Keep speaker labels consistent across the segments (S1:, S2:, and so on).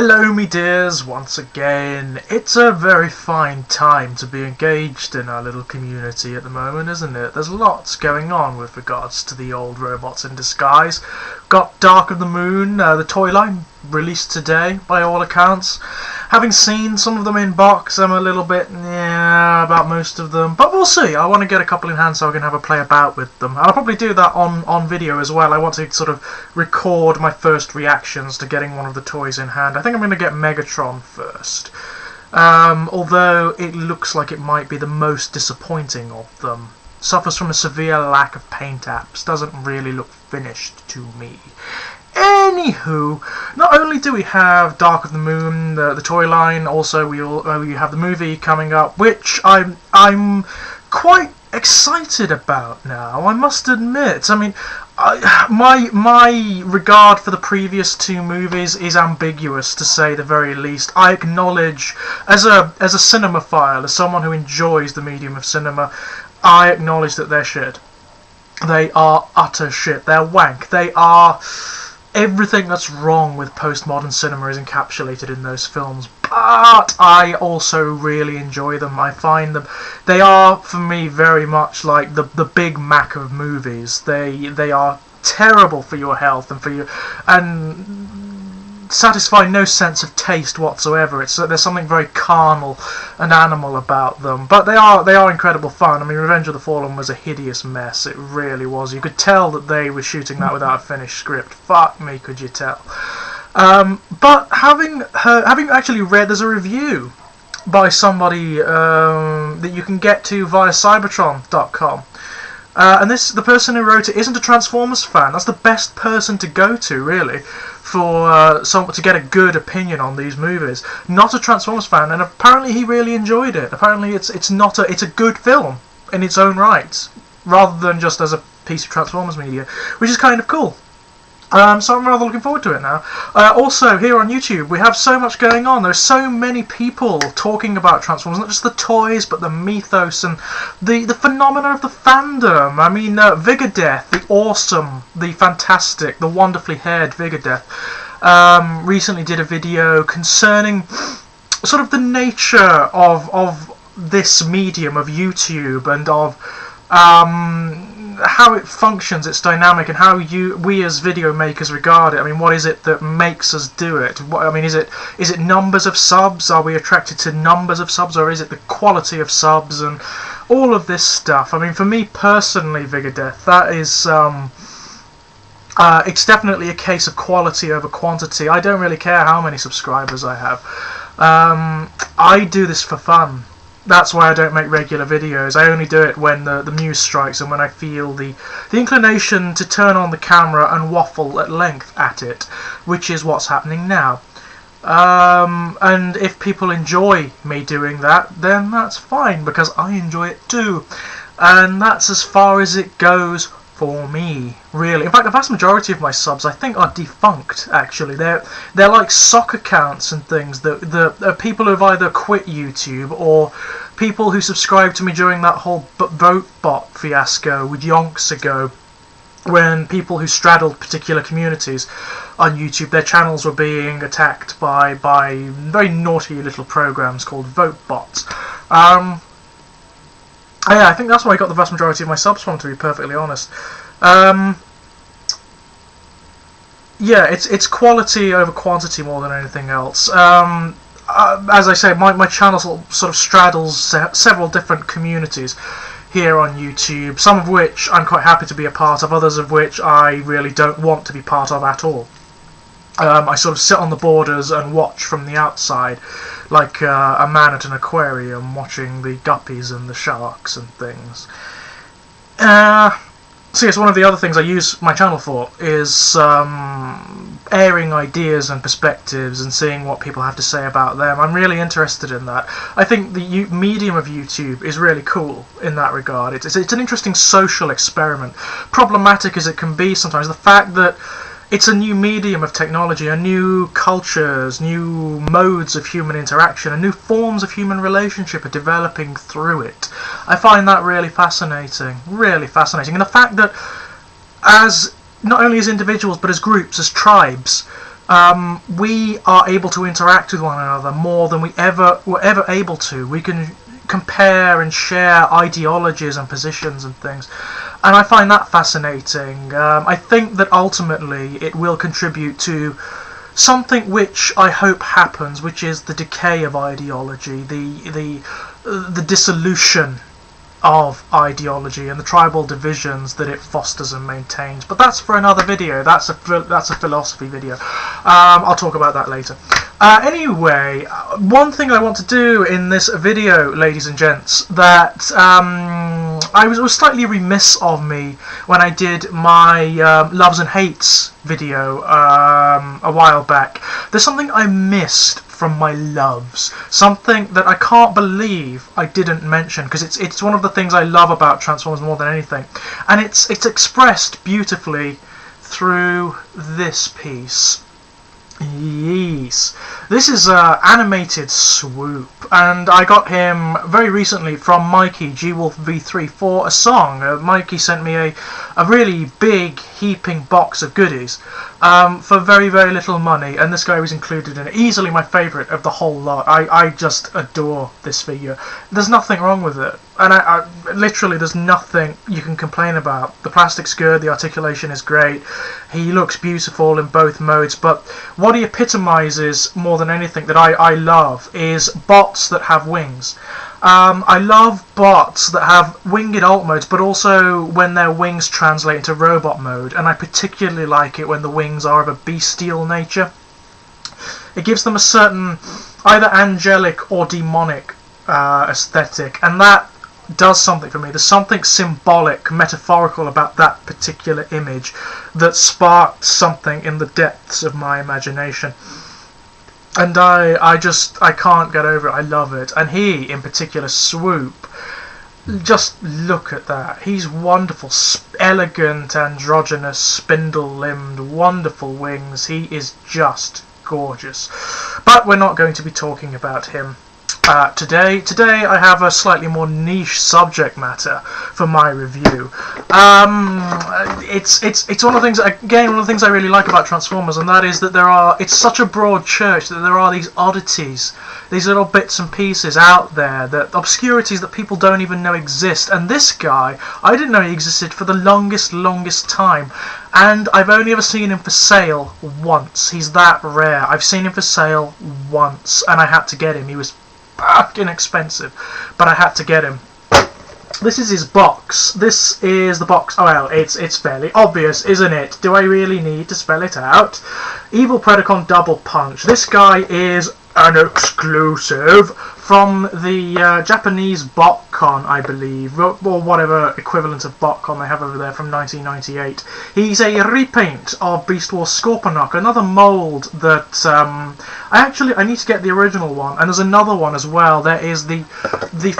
S1: Hello me dears, once again. It's a very fine time to be engaged in our little community at the moment, isn't it? There's lots going on with regards to the old robots in disguise. Got Dark of the Moon, the toy line, released today by all accounts. Having seen some of them in box, I'm a little bit about most of them, but we'll see. I want to get a couple in hand so I can have a play about with them. And I'll probably do that on video as well. I want to sort of record my first reactions to getting one of the toys in hand. I think I'm going to get Megatron first, although it looks like it might be the most disappointing of them. Suffers from a severe lack of paint apps, doesn't really look finished to me. Anywho, not only do we have Dark of the Moon, the toy line, also we have the movie coming up, which I'm quite excited about now, I must admit. I mean, my regard for the previous two movies is ambiguous, to say the very least. I acknowledge, as a cinemaphile, as someone who enjoys the medium of cinema, I acknowledge that they're shit. They are utter shit. They're wank. They are... Everything that's wrong with postmodern cinema is encapsulated in those films, but I also really enjoy them. I find them... They are, for me, very much like the Big Mac of movies. They are terrible for your health and for you... and satisfy no sense of taste whatsoever. There's something very carnal and animal about them, but they are incredible fun. I mean, Revenge of the Fallen was a hideous mess. It really was. You could tell that they were shooting that without a finished script. Fuck me, could you tell? But having actually read, there's a review by somebody that you can get to via cybertron.com. And the person who wrote it isn't a Transformers fan. That's the best person to go to, really, for to get a good opinion on these movies. Not a Transformers fan, and apparently he really enjoyed it. Apparently it's a good film in its own right, rather than just as a piece of Transformers media, which is kind of cool. So I'm rather looking forward to it now. Also, here on YouTube, we have so much going on. There's so many people talking about Transformers, not just the toys, but the mythos and the phenomena of the fandom. I mean, Vigadeath, the awesome, the fantastic, the wonderfully haired Vigadeath, recently did a video concerning sort of the nature of this medium of YouTube and of... how it functions, its dynamic, and how we as video makers regard it. I mean, what is it that makes us do it? Is it numbers of subs? Are we attracted to numbers of subs, or is it the quality of subs and all of this stuff? I mean, for me personally, Vigadeath, that is it's definitely a case of quality over quantity. I don't really care how many subscribers I have. I do this for fun. That's why I don't make regular videos. I only do it when the muse strikes and when I feel the inclination to turn on the camera and waffle at length at it, which is what's happening now. And if people enjoy me doing that, then that's fine, because I enjoy it too. And that's as far as it goes for me, really. In fact, the vast majority of my subs, I think, are defunct, actually. They're like sock accounts and things that people who have either quit YouTube, or people who subscribed to me during that whole vote bot fiasco with yonks ago, when people who straddled particular communities on YouTube, their channels were being attacked by very naughty little programs called vote bots. Yeah, I think that's where I got the vast majority of my subs from, to be perfectly honest. Yeah, it's quality over quantity more than anything else. As I say, my channel sort of straddles several different communities here on YouTube, some of which I'm quite happy to be a part of, others of which I really don't want to be part of at all. I sort of sit on the borders and watch from the outside, like a man at an aquarium watching the guppies and the sharks and things. So yes, one of the other things I use my channel for is airing ideas and perspectives and seeing what people have to say about them. I'm really interested in that. I think the medium of YouTube is really cool in that regard. It's an interesting social experiment. Problematic as it can be sometimes, the fact that it's a new medium of technology, and new cultures, new modes of human interaction, and new forms of human relationship are developing through it. I find that really fascinating, really fascinating. And the fact that, as not only as individuals but as groups, as tribes, we are able to interact with one another more than we were ever able to. We can compare and share ideologies and positions and things, and I find that fascinating. I think that ultimately it will contribute to something which I hope happens, which is the decay of ideology, the dissolution of ideology and the tribal divisions that it fosters and maintains. But that's for another video. That's a philosophy video. I'll talk about that later. Anyway, one thing I want to do in this video, ladies and gents, that it was slightly remiss of me when I did my loves and hates video a while back. There's something I missed from my loves, something that I can't believe I didn't mention, because it's one of the things I love about Transformers more than anything, and it's expressed beautifully through this piece. Yes, this is animated Swoop, and I got him very recently from Mikey G-Wolf V3 for a song. Mikey sent me a really big heaping box of goodies for very, very little money, and this guy was included in it. Easily my favourite of the whole lot. I just adore this figure. There's nothing wrong with it, and I literally there's nothing you can complain about. The plastic's good, the articulation is great, he looks beautiful in both modes, but what he epitomizes more than anything that I love is bots that have wings. I love bots that have winged alt modes, but also when their wings translate into robot mode, and I particularly like it when the wings are of a bestial nature. It gives them a certain either angelic or demonic aesthetic, and that does something for me. There's something symbolic, metaphorical about that particular image that sparked something in the depths of my imagination. And I can't get over it. I love it. And he, in particular, Swoop, just look at that. He's wonderful, elegant, androgynous, spindle-limbed, wonderful wings. He is just gorgeous. But we're not going to be talking about him today. Today I have a slightly more niche subject matter for my review. It's one of the things, again, one of the things I really like about Transformers, and that is that it's such a broad church that there are these oddities, these little bits and pieces out there, that obscurities that people don't even know exist. And this guy, I didn't know he existed for the longest time, and I've only ever seen him for sale once. He's that rare. I've seen him for sale once, and I had to get him. He was fucking expensive, but I had to get him. This is his box. This is the box. Oh, well, it's fairly obvious, isn't it? Do I really need to spell it out? Evil Predacon Double Punch. This guy is an exclusive from the Japanese BotCon, I believe, or whatever equivalent of BotCon they have over there from 1998. He's a repaint of Beast Wars Scorponok, another mould that I need to get the original one, and there's another one as well. There is the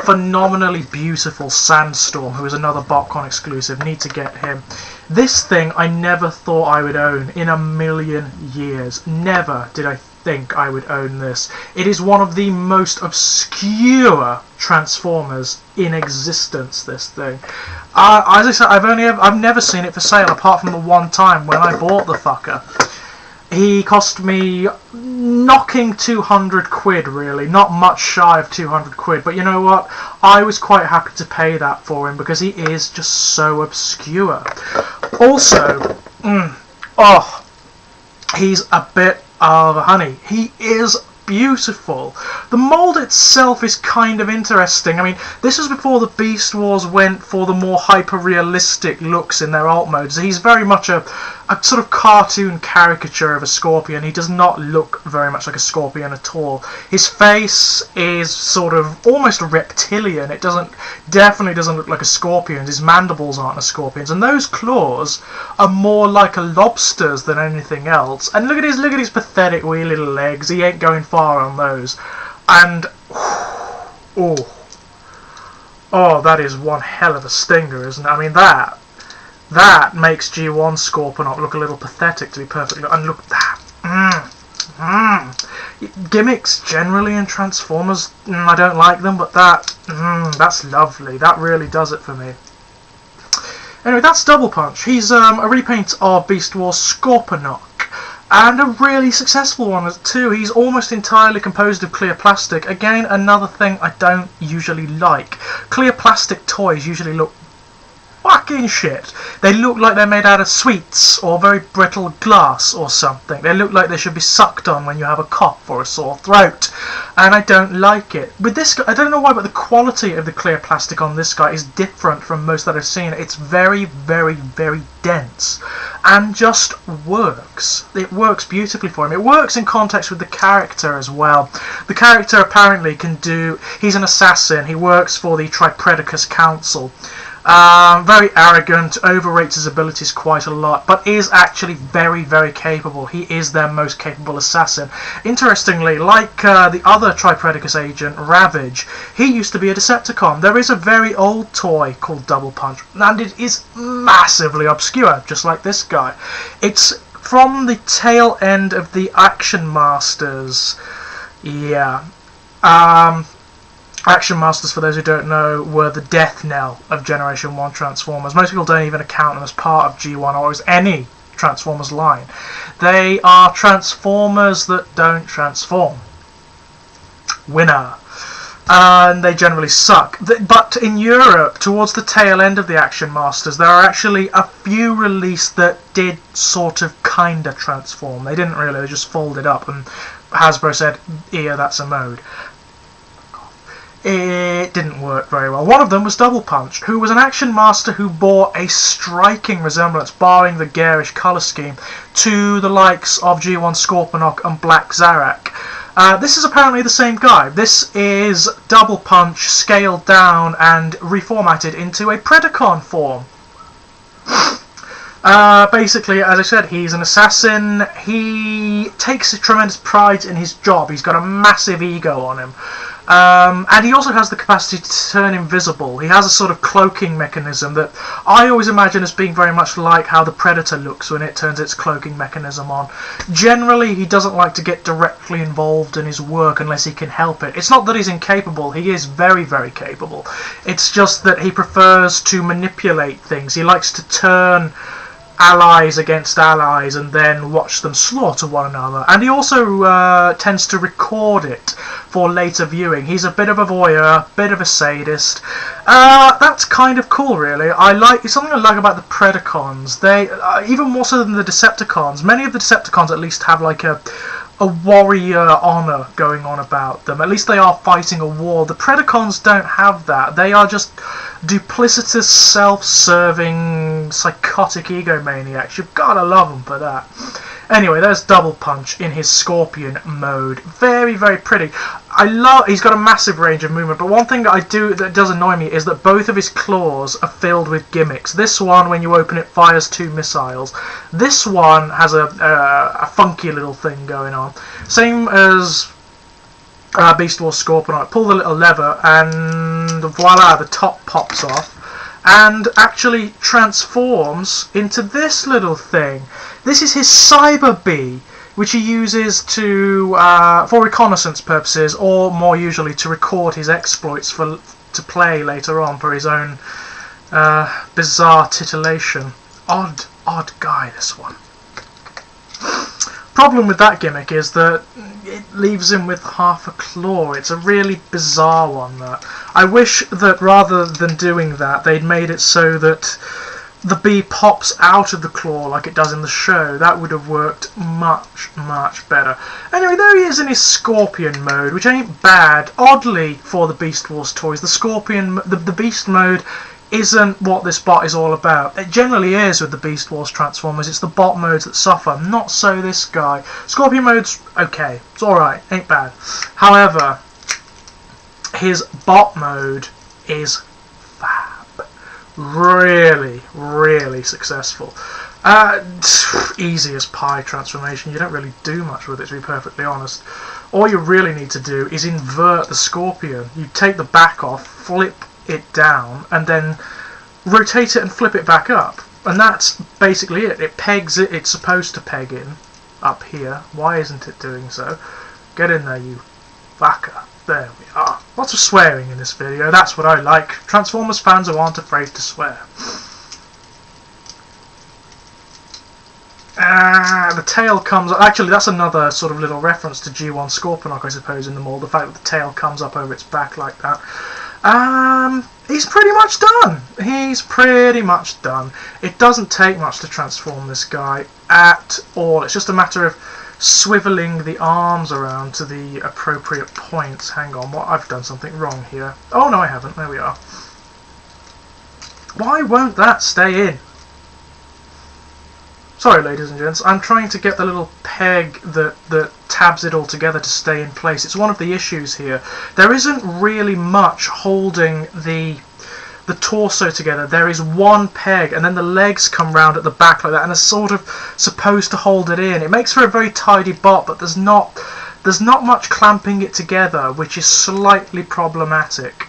S1: phenomenally beautiful Sandstorm, who is another BotCon exclusive. Need to get him. This thing I never thought I would own in a million years. Never did I think I would own this. It is one of the most obscure Transformers in existence, this thing. As I said, I've never seen it for sale apart from the one time when I bought the fucker. He cost me knocking 200 quid, really, not much shy of 200 quid, but you know what, I was quite happy to pay that for him because he is just so obscure. Also, he's a bit of honey. He is beautiful. The mould itself is kind of interesting. I mean, this was before the Beast Wars went for the more hyper-realistic looks in their alt modes. He's very much a sort of cartoon caricature of a scorpion. He does not look very much like a scorpion at all. His face is sort of almost reptilian. It definitely doesn't look like a scorpion's. His mandibles aren't a scorpion's, and those claws are more like a lobster's than anything else. And look at his pathetic wee little legs. He ain't going far on those. And oh, that is one hell of a stinger, isn't it? I mean, that makes G1 Scorponok look a little pathetic, to be perfectly honest. And look at that. Gimmicks generally in Transformers, I don't like them, but that's lovely. That really does it for me. Anyway, that's Double Punch. He's a repaint of Beast Wars Scorponok. and a really successful one too. He's almost entirely composed of clear plastic. Again, another thing I don't usually like. Clear plastic toys usually look fucking shit. They look like they're made out of sweets or very brittle glass or something. They look like they should be sucked on when you have a cough or a sore throat, and I don't like it. With this guy, I don't know why, but the quality of the clear plastic on this guy is different from most that I've seen. It's very, very, very dense and just works. It works beautifully for him. It works in context with the character as well. The character apparently can do... He's an assassin. He works for the Predacon Council. Very arrogant, overrates his abilities quite a lot, but is actually very, very capable. He is their most capable assassin. Interestingly, like the other Predacon agent, Ravage, he used to be a Decepticon. There is a very old toy called Double Punch, and it is massively obscure, just like this guy. It's from the tail end of the Action Masters. Yeah. Action Masters, for those who don't know, were the death knell of Generation 1 Transformers. Most people don't even account them as part of G1 or as any Transformers line. They are Transformers that don't transform. Winner. And they generally suck. But in Europe, towards the tail end of the Action Masters, there are actually a few released that did sort of kinda transform. They didn't really, they just folded up, and Hasbro said, yeah, that's a mode. It didn't work very well. One of them was Double Punch, who was an Action Master who bore a striking resemblance, barring the garish colour scheme, to the likes of G1 Scorponok and Black Zarak. This is apparently the same guy. This is Double Punch scaled down and reformatted into a Predacon form. Basically, as I said, he's an assassin. He takes a tremendous pride in his job. He's got a massive ego on him. And he also has the capacity to turn invisible. He has a sort of cloaking mechanism that I always imagine as being very much like how the Predator looks when it turns its cloaking mechanism on. Generally, he doesn't like to get directly involved in his work unless he can help it. It's not that he's incapable. He is very, very capable. It's just that he prefers to manipulate things. He likes to turn allies against allies and then watch them slaughter one another, and he also tends to record it for later viewing. He's a bit of a voyeur, bit of a sadist. That's kind of cool, really. It's something I like about the Predacons. They even more so than the Decepticons. Many of the Decepticons at least have like a warrior honour going on about them. At least they are fighting a war. The Predacons don't have that. They are just duplicitous, self-serving, psychotic egomaniacs. You've gotta love them for that. Anyway, there's Double Punch in his Scorpion mode. Very, very pretty. He's got a massive range of movement, but one thing that does annoy me is that both of his claws are filled with gimmicks. This one, when you open it, fires 2 missiles. This one has a funky little thing going on. Same as Beast Wars Scorpion. Pull the little lever and voila, the top pops off and actually transforms into this little thing. This is his Cyber Bee, which he uses for reconnaissance purposes, or more usually to record his exploits to play later on for his own bizarre titillation. Odd guy, this one. Problem with that gimmick is that it leaves him with half a claw. It's a really bizarre one, that. I wish that rather than doing that, they'd made it so that the bee pops out of the claw like it does in the show. That would have worked much, much better. Anyway, there he is in his Scorpion mode, which ain't bad. Oddly, for the Beast Wars toys, the Beast mode isn't what this bot is all about. It generally is with the Beast Wars Transformers. It's the bot modes that suffer. Not so this guy. Scorpion mode's okay. It's alright. Ain't bad. However, his bot mode is fab. Really, really successful. Easy as pie transformation. You don't really do much with it, to be perfectly honest. All you really need to do is invert the Scorpion. You take the back off, flip it down, and then rotate it and flip it back up, and that's basically it. It pegs it. It's supposed to peg in up here. Why isn't it doing so? Get in there, you fucker. There we are. Lots of swearing in this video. That's what I like. Transformers fans who aren't afraid to swear. The tail comes up. Actually, that's another sort of little reference to G1 Scorponok, I suppose, in the mold. The fact that the tail comes up over its back like that. He's pretty much done. He's pretty much done. It doesn't take much to transform this guy at all. It's just a matter of swiveling the arms around to the appropriate points. Hang on, I've done something wrong here. Oh no, I haven't. There we are. Why won't that stay in? Sorry, ladies and gents, I'm trying to get the little peg that tabs it all together to stay in place. It's one of the issues here. There isn't really much holding the torso together. There is one peg, and then the legs come round at the back like that, and are sort of supposed to hold it in. It makes for a very tidy bot, but there's not much clamping it together, which is slightly problematic.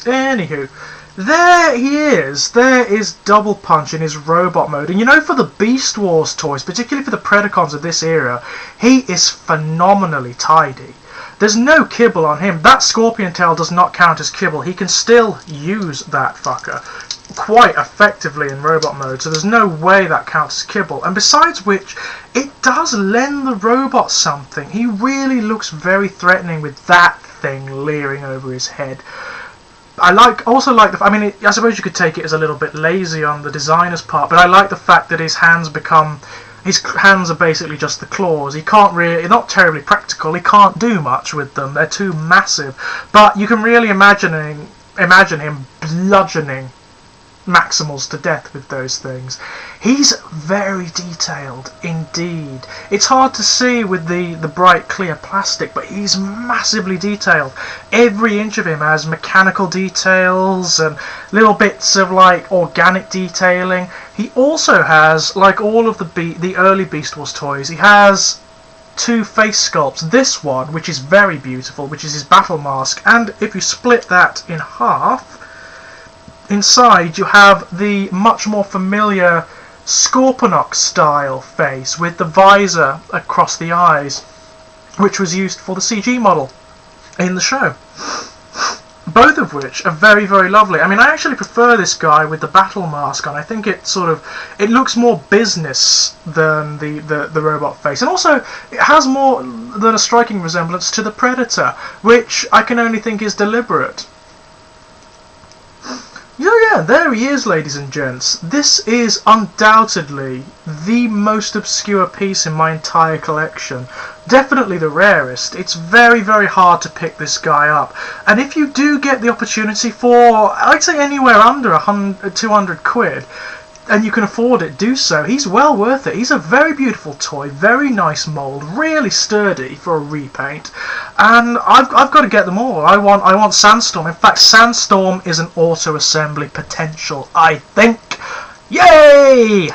S1: Anywho, there he is. There is Double Punch in his robot mode. And you know, for the Beast Wars toys, particularly for the Predacons of this era, he is phenomenally tidy. There's no kibble on him. That scorpion tail does not count as kibble. He can still use that fucker quite effectively in robot mode, so there's no way that counts as kibble. And besides which, it does lend the robot something. He really looks very threatening with that thing leering over his head. I suppose you could take it as a little bit lazy on the designer's part, but I like the fact that his hands are basically just the claws. He can't really, not terribly practical, he can't do much with them, they're too massive, but you can really imagine him bludgeoning Maximals to death with those things. He's very detailed indeed. It's hard to see with the bright clear plastic, but he's massively detailed. Every inch of him has mechanical details and little bits of like organic detailing. He also has, like all of the early Beast Wars toys, he has two face sculpts. This one, which is very beautiful, which is his battle mask, and if you split that in half, inside you have the much more familiar Scorponok style face with the visor across the eyes, which was used for the CG model in the show. Both of which are very, very lovely. I mean, I actually prefer this guy with the battle mask on. I think it looks more business than the robot face, and also it has more than a striking resemblance to the Predator, which I can only think is deliberate. Yeah, there he is, ladies and gents. This is undoubtedly the most obscure piece in my entire collection. Definitely the rarest. It's very, very hard to pick this guy up. And if you do get the opportunity for, I'd say anywhere under 200 quid, and you can afford it, do so. He's well worth it. He's a very beautiful toy, very nice mould, really sturdy for a repaint, and I've got to get them all. I want Sandstorm. In fact, Sandstorm is an auto assembly potential, I think. Yay!